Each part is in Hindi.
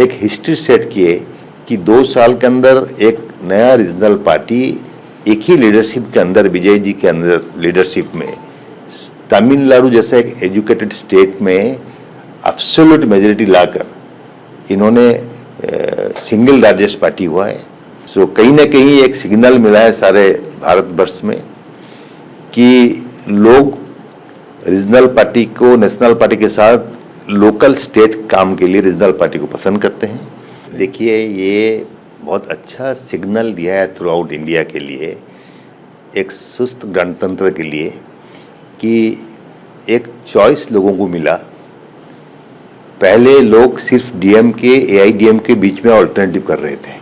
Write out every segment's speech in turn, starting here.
एक हिस्ट्री सेट किए कि 2 साल के अंदर एक नया रीजनल पार्टी एक ही लीडरशिप के अंदर, विजय जी के अंदर लीडरशिप में, तमिलनाडु जैसा एक एजुकेटेड स्टेट में एब्सोल्यूट मेजॉरिटी लाकर इन्होंने सिंगल लार्जेस्ट पार्टी हुआ है। सो कहीं ना कहीं एक सिग्नल मिला है सारे भारतवर्ष में कि लोग रीजनल पार्टी को नेशनल पार्टी के साथ लोकल स्टेट काम के लिए रीजनल पार्टी को पसंद करते हैं। देखिए, ये बहुत अच्छा सिग्नल दिया है थ्रू आउट इंडिया के लिए, एक सुस्त गणतंत्र के लिए, कि एक चॉइस लोगों को मिला। पहले लोग सिर्फ डीएमके एआईडीएमके के बीच में ऑल्टरनेटिव कर रहे थे,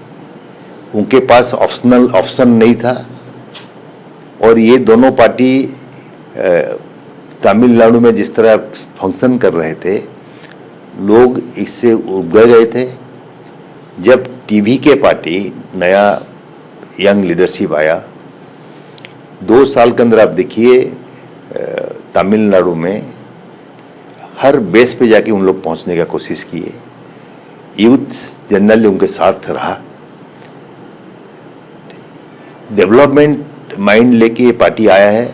उनके पास ऑप्शन नहीं था। और ये दोनों पार्टी तमिलनाडु में जिस तरह फंक्शन कर रहे थे, लोग इससे उब गए थे। जब टीवी के पार्टी नया यंग लीडरशिप आया, 2 साल के अंदर आप देखिए तमिलनाडु में हर बेस पे जाके उन लोग पहुंचने का कोशिश किए। यूथ जनरली उनके साथ रहा। डेवलपमेंट माइंड लेके ये पार्टी आया है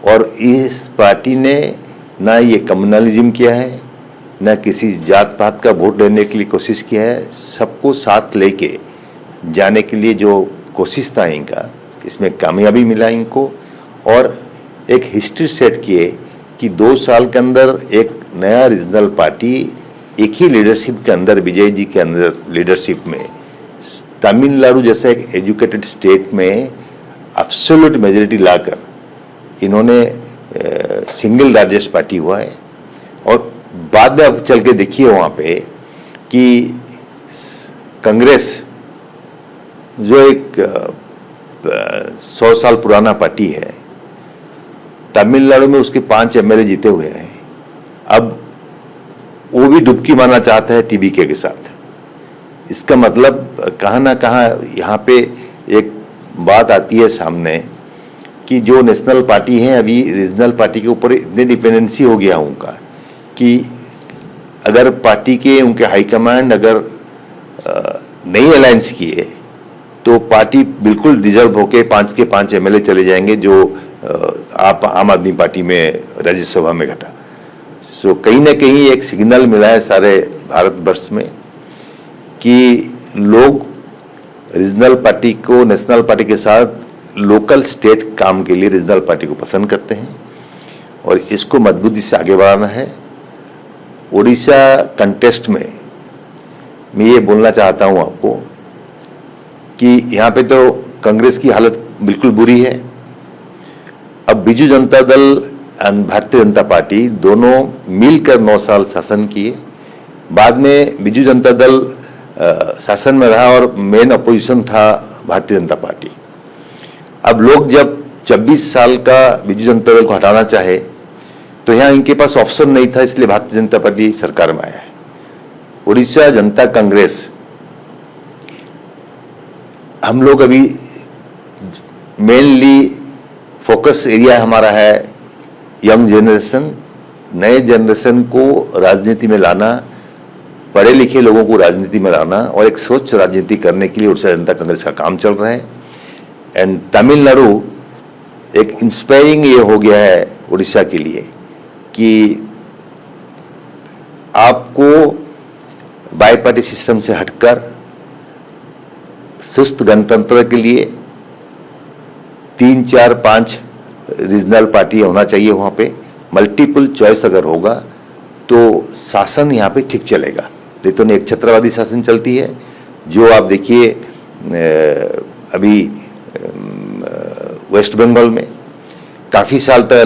और इस पार्टी ने ना ये कम्युनलिज्म किया है, ना किसी जात पात का वोट लेने के लिए कोशिश किया है। सबको साथ लेके जाने के लिए जो कोशिश था इनका, इसमें कामयाबी मिला इनको। और एक हिस्ट्री सेट किए कि 2 साल के अंदर एक नया रीजनल पार्टी एक ही लीडरशिप के अंदर, विजय जी के अंदर लीडरशिप में, तमिलनाडु जैसा एक एजुकेटेड स्टेट में एब्सोल्यूट मेजॉरिटी लाकर इन्होंने सिंगल लार्जेस्ट पार्टी हुआ है। और बाद में अब चल के देखिए वहाँ पे कि कांग्रेस जो एक 100 साल पुराना पार्टी है, तमिलनाडु में उसके 5 एमएलए जीते हुए हैं। अब वो भी डुबकी मारना चाहता है टीबीके के साथ। इसका मतलब कहाँ ना कहाँ यहाँ पे एक बात आती है सामने कि जो नेशनल पार्टी है, अभी रीजनल पार्टी के ऊपर इतनी डिपेंडेंसी हो गया उनका कि अगर पार्टी के उनके हाईकमांड अगर नहीं अलायंस किए तो पार्टी बिल्कुल डिजर्व होके 5 के 5 एमएलए चले जाएंगे, जो आप आम आदमी पार्टी में राज्यसभा में घटा। सो कहीं ना कहीं एक सिग्नल मिला है सारे भारतवर्ष में कि लोग रीजनल पार्टी को नेशनल पार्टी के साथ लोकल स्टेट काम के लिए रीजनल पार्टी को पसंद करते हैं और इसको मजबूती से आगे बढ़ाना है। उड़ीसा कंटेस्ट में मैं ये बोलना चाहता हूँ आपको कि यहाँ पे तो कांग्रेस की हालत बिल्कुल बुरी है। अब बीजू जनता दल और भारतीय जनता पार्टी दोनों मिलकर 9 साल शासन किए। बाद में बीजू जनता दल शासन में रहा और मेन अपोजिशन था भारतीय जनता पार्टी। अब लोग जब 26 साल का बीजू जनता दल को हटाना चाहे तो यहाँ इनके पास ऑप्शन नहीं था, इसलिए भारतीय जनता पार्टी सरकार में आया है। उड़ीसा जनता कांग्रेस, हम लोग अभी मेनली फोकस एरिया हमारा है यंग जनरेशन, नए जनरेशन को राजनीति में लाना, पढ़े लिखे लोगों को राजनीति में लाना और एक स्वच्छ राजनीति करने के लिए उड़ीसा जनता कांग्रेस का काम चल रहा है। एंड तमिलनाडु एक इंस्पायरिंग ये हो गया है उड़ीसा के लिए कि आपको बाई पार्टी सिस्टम से हटकर सुस्त गणतंत्र के लिए 3, 4, 5 रीजनल पार्टी होना चाहिए। वहाँ पे मल्टीपल चॉइस अगर होगा तो शासन यहाँ पे ठीक चलेगा। नहीं तो एक छत्रवादी शासन चलती है, जो आप देखिए अभी वेस्ट बंगाल में काफ़ी साल तक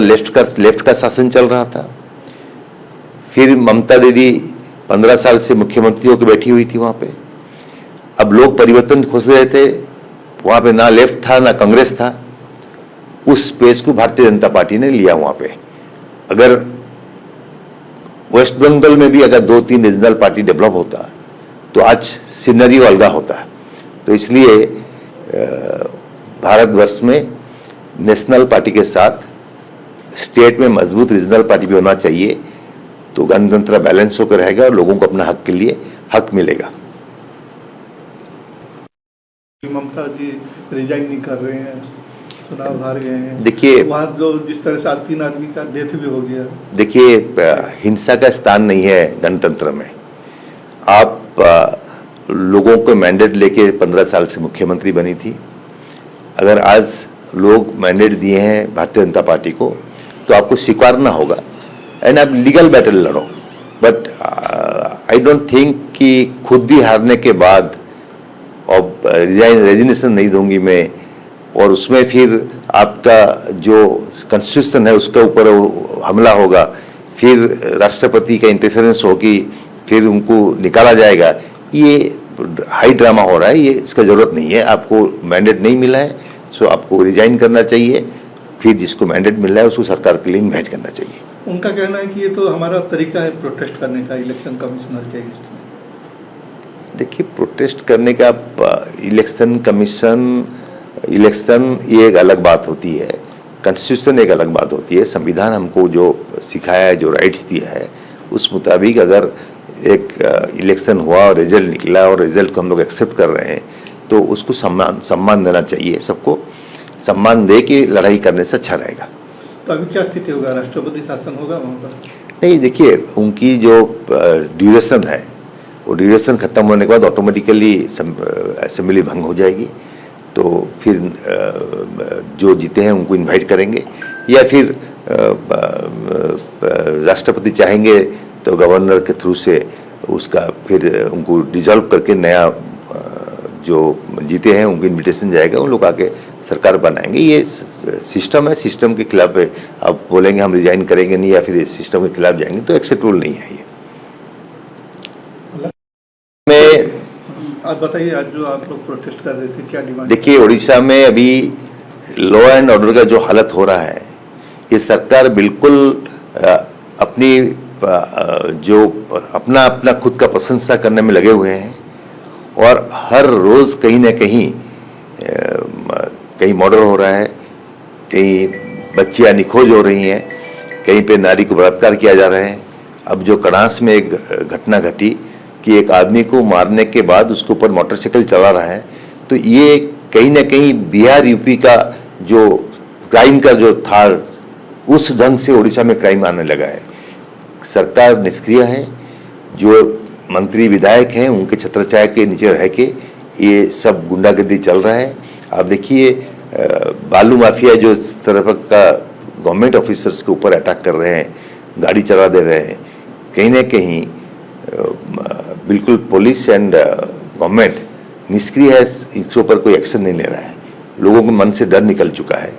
लेफ्ट का शासन चल रहा था। फिर ममता दीदी 15 साल से मुख्यमंत्री होकर बैठी हुई थी वहाँ पे। अब लोग परिवर्तन खोज रहे थे, वहाँ पे ना लेफ्ट था ना कांग्रेस था। उस स्पेस को भारतीय जनता पार्टी ने लिया वहाँ पे। अगर वेस्ट बंगाल में भी अगर 2-3 रीजनल पार्टी डेवलप होता तो आज सिनेरियो अलग होता। तो इसलिए भारतवर्ष में नेशनल पार्टी के साथ स्टेट में मजबूत रीजनल पार्टी भी होना चाहिए, तो गणतंत्र बैलेंस होकर रहेगा और लोगों को अपना हक के लिए हक मिलेगा। ममता जी रिजाइन नहीं कर रहे हैं, चुनाव हार गए हैं। देखिए, वहाँ जो जिस तरह से 3 आदमी का डेथ भी हो गया। देखिए, हिंसा का स्थान नहीं है गणतंत्र में। आप लोगों को मैंडेट लेके 15 साल से मुख्यमंत्री बनी थी। अगर आज लोग मैंडेट दिए हैं भारतीय जनता पार्टी को तो आपको स्वीकारना होगा एंड आप लीगल बैटल लड़ो। बट आई डोंट थिंक कि खुद भी हारने के बाद और रेजिग्नेशन नहीं दूंगी मैं और उसमें फिर आपका जो कॉन्स्टिट्यूशन है उसके ऊपर हमला होगा, फिर राष्ट्रपति का इंटरफेरेंस होगी, फिर उनको निकाला जाएगा। ये हाई ड्रामा हो रहा है, ये इसका जरूरत नहीं है। आपको मैंडेट नहीं मिला है सो आपको रिजाइन करना चाहिए, फिर जिसको मैंडेट मिल रहा है उसको सरकार के लिए इन्वाइट करना चाहिए। उनका कहना है कि ये तो हमारा तरीका है प्रोटेस्ट करने का इलेक्शन कमिश्नर के अगेंस्ट में। देखिए, प्रोटेस्ट करने का इलेक्शन कमीशन, इलेक्शन ये एक अलग बात होती है, कॉन्स्टिट्यूशन एक अलग बात होती है। संविधान हमको जो सिखाया है, जो राइट्स दिया है, उस मुताबिक अगर एक इलेक्शन हुआ और रिजल्ट निकला और रिजल्ट को हम लोग एक्सेप्ट कर रहे हैं तो उसको सम्मान देना चाहिए। सबको सम्मान दे के लड़ाई करने से अच्छा रहेगा। तो अभी क्या स्थिति होगा, राष्ट्रपति शासन होगा वहाँ पर? नहीं, देखिए, उनकी जो ड्यूरेशन है वो ड्यूरेशन खत्म होने के बाद ऑटोमेटिकली असेंबली भंग हो जाएगी। तो फिर जो जीते हैं उनको इनवाइट करेंगे या फिर राष्ट्रपति चाहेंगे तो गवर्नर के थ्रू से उसका फिर उनको डिजॉल्व करके नया जो जीते हैं उनको इनविटेशन जाएगा, उन लोग आके सरकार बनाएंगे। ये सिस्टम है, सिस्टम के खिलाफ है। आप बोलेंगे हम रिजाइन करेंगे नहीं या फिर सिस्टम के खिलाफ जाएंगे तो एक्सेप्टेबल नहीं है ये। आप बताइए, आज जो आप लोग प्रोटेस्ट कर रहे थे क्या डिमांड? देखिए, उड़ीसा में अभी लॉ एंड ऑर्डर का जो हालत हो रहा है, ये सरकार बिल्कुल अपनी जो अपना अपना खुद का प्रशंसा करने में लगे हुए हैं और हर रोज कहीं ना कहीं मर्डर हो रहा है, कहीं बच्चियां निखोज हो रही हैं, कहीं पे नारी को बलात्कार किया जा रहा है। अब जो कड़ास में एक घटना घटी कि एक आदमी को मारने के बाद उसके ऊपर मोटरसाइकिल चला रहा है, तो ये कहीं ना कहीं बिहार यूपी का जो क्राइम का जो था उस ढंग से उड़ीसा में क्राइम आने लगा है। सरकार निष्क्रिय है, जो मंत्री विधायक हैं उनके छत्रछाया के नीचे रह के ये सब गुंडागर्दी चल रहा है। आप देखिए, बालू माफिया जो इस तरह का गवर्नमेंट ऑफिसर्स के ऊपर अटैक कर रहे हैं, गाड़ी चला दे रहे हैं, कहीं ना कहीं बिल्कुल पुलिस एंड गवर्नमेंट निष्क्रिय है, इसके ऊपर कोई एक्शन नहीं ले रहा है। लोगों के मन से डर निकल चुका है।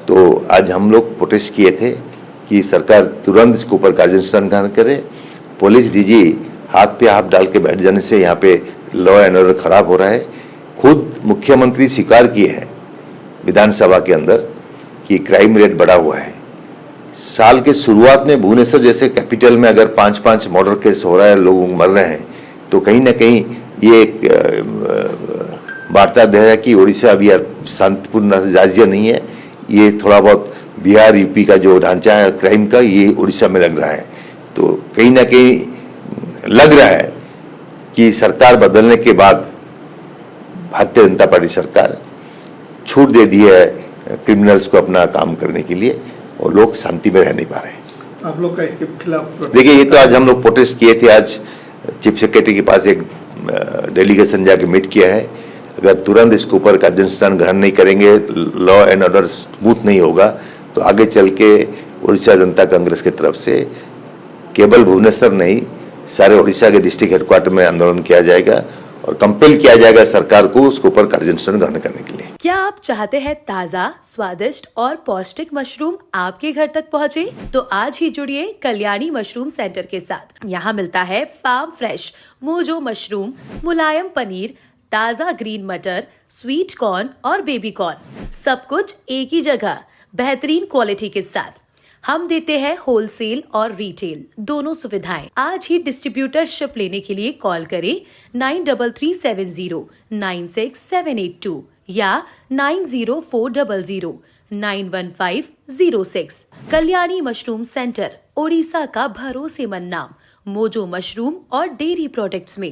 तो आज हम लोग प्रोटेस्ट किए थे कि सरकार तुरंत इसके ऊपर कार्यानुष्ठान करे। पुलिस डीजी हाथ पे हाथ डाल के बैठ जाने से यहाँ पे लॉ एंड ऑर्डर खराब हो रहा है। खुद मुख्यमंत्री स्वीकार किए हैं विधानसभा के अंदर कि क्राइम रेट बढ़ा हुआ है। साल के शुरुआत में भुवनेश्वर जैसे कैपिटल में अगर 5-5 मर्डर केस हो रहा है, लोग मर रहे हैं, तो कहीं ना कहीं ये एक वार्ता दे रहा है कि उड़ीसा अभी शांतिपूर्ण राज्य नहीं है। ये थोड़ा बहुत बिहार यूपी का जो ढांचा है क्राइम का, ये उड़ीसा में लग रहा है। तो कहीं ना कहीं लग रहा है कि सरकार बदलने के बाद भारतीय जनता पार्टी सरकार छूट दे दी है क्रिमिनल्स को अपना काम करने के लिए और लोग शांति में रह नहीं पा रहे हैं। आप लोग का इसके खिलाफ? देखिए, ये तो आज हम लोग प्रोटेस्ट किए थे। आज चीफ सेक्रेटरी के पास एक डेलीगेशन जाके मीट किया है। अगर तुरंत इसके ऊपर कार्यानुष्ठान ग्रहण नहीं करेंगे, लॉ एंड ऑर्डर स्मूथ नहीं होगा, तो आगे चल के उड़ीसा जनता कांग्रेस की तरफ से केवल भुवनेश्वर नहीं, सारे उड़ीसा के डिस्ट्रिक्ट हेडक्वार्टर में आंदोलन किया जाएगा और कंपेल किया जाएगा सरकार को उसके ऊपर कार्यानुष्ठान ग्रहण करने के लिए। क्या आप चाहते हैं ताज़ा, स्वादिष्ट और पौष्टिक मशरूम आपके घर तक पहुंचे? तो आज ही जुड़िए कल्याणी मशरूम सेंटर के साथ। यहाँ मिलता है फार्म फ्रेश मोजो मशरूम, मुलायम पनीर, ताज़ा ग्रीन मटर, स्वीट कॉर्न और बेबी कॉर्न, सब कुछ एक ही जगह बेहतरीन क्वालिटी के साथ। हम देते हैं होलसेल और रिटेल दोनों सुविधाएं। आज ही डिस्ट्रीब्यूटरशिप लेने के लिए कॉल करें 9337096782 या 9040091506। कल्याणी मशरूम सेंटर, ओडिशा का भरोसेमंद नाम, मोजो मशरूम और डेयरी प्रोडक्ट्स में।